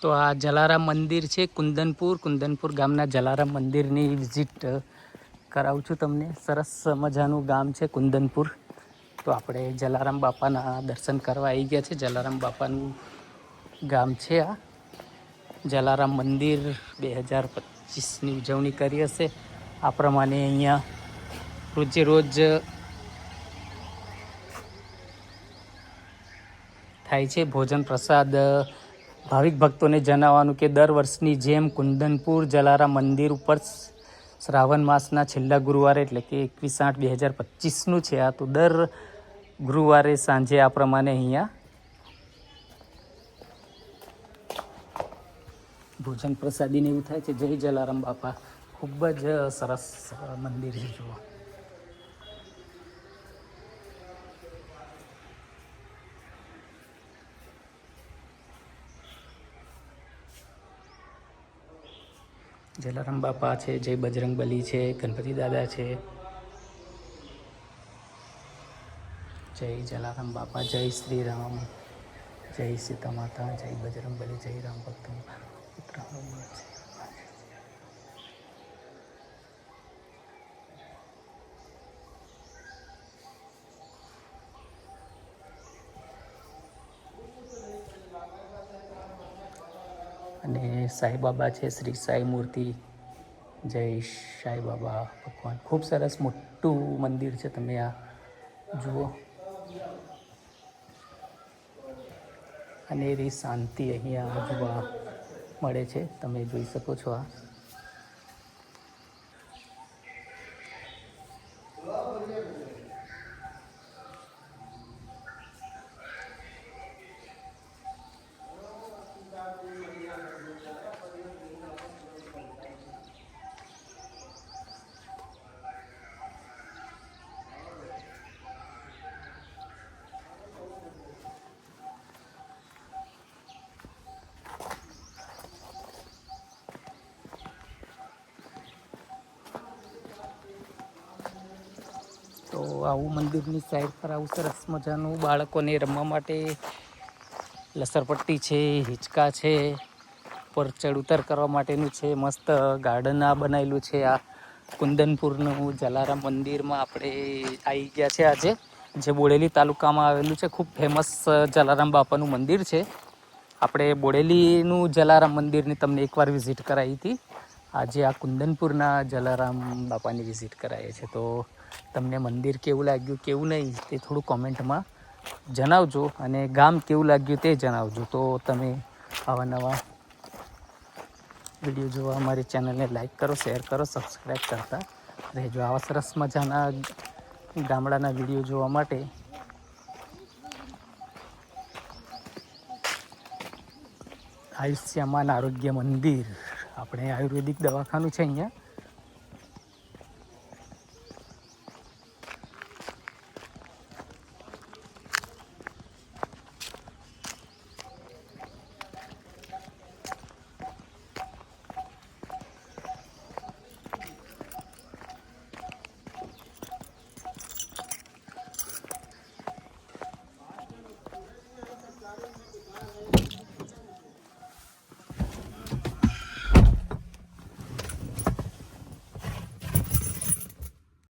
તો આ જલારામ મંદિર છે કુંદનપુર ગામના જલારામ મંદિરની વિઝિટ કરાવું છું તમને. સરસ મજાનું ગામ છે કુંદનપુર. તો આપણે જલારામ બાપાના દર્શન કરવા આવી ગયા છે. જલારામ બાપાનું ગામ છે આ. જલારામ મંદિર 2025ની ઉજવણી કરી હશે. આ પ્રમાણે અહીંયા રોજે રોજ થાય છે ભોજન પ્રસાદ. ભાવિક ભક્તોને જણાવવાનું કે દર વર્ષની જેમ કુંદનપુર જલારામ મંદિર ઉપર શ્રાવણ માસના છેલ્લા ગુરુવારે એટલે કે 21/8/2025નું છે આ. તો દર ગુરુવારે સાંજે આ પ્રમાણે અહીંયા ભોજન પ્રસાદીને એવું થાય છે. જય જલારામ બાપા. ખૂબ જ સરસ મંદિર છે. જુઓ, જલારામ બાપા છે, જય બજરંગબલી છે, ગણપતિ દાદા છે. જય જલારામ બાપા, જય શ્રી રામ, જય સીતા માતા, જય બજરંગબલી, જય રામ ભક્ત પુત્ર હનુમાન છે. અને સાંઈ બાબા છે, શ્રી સાઈ મૂર્તિ. જય સાઈ બાબા ભગવાન. ખૂબ સરસ મોટું મંદિર છે. તમે આ જુઓ, અનેરી શાંતિ અહીંયા જોવા મળે છે. તમે જોઈ શકો છો આ. તો આવું મંદિરની સાઈડ પર આવું સરસ મજાનું બાળકોને રમવા માટે લસરપટ્ટી છે, હિંચકા છે, પર ચડ ઉતર કરવા માટેનું છે. મસ્ત ગાર્ડન આ બનાવેલું છે. આ કુંદનપુરનું જલારામ મંદિરમાં આપણે આવી ગયા છે આજે, જે બોડેલી તાલુકામાં આવેલું છે. ખૂબ ફેમસ જલારામ બાપાનું મંદિર છે. આપણે બોડેલીનું જલારામ મંદિરની તમને એકવાર વિઝિટ કરાવી હતી. આજે આ કુંદનપુરના જલારામ બાપાની વિઝિટ કરાવીએ છીએ. તો તમને મંદિર કેવું લાગ્યું, કેવું નહીં, તે થોડું કોમેન્ટમાં જણાવજો. અને ગામ કેવું લાગ્યું તે જણાવજો. તો તમે આવા નવા વિડીયો જોવા અમારી ચેનલને લાઈક કરો, શેર કરો, સબસ્ક્રાઈબ કરતા રહેજો. આવા સરસ મજાના ગામડાના વિડીયો જોવા માટે આયુષ્યમાન આરોગ્ય મંદિર, આપણે આયુર્વેદિક દવાખાનું છે અહીંયા.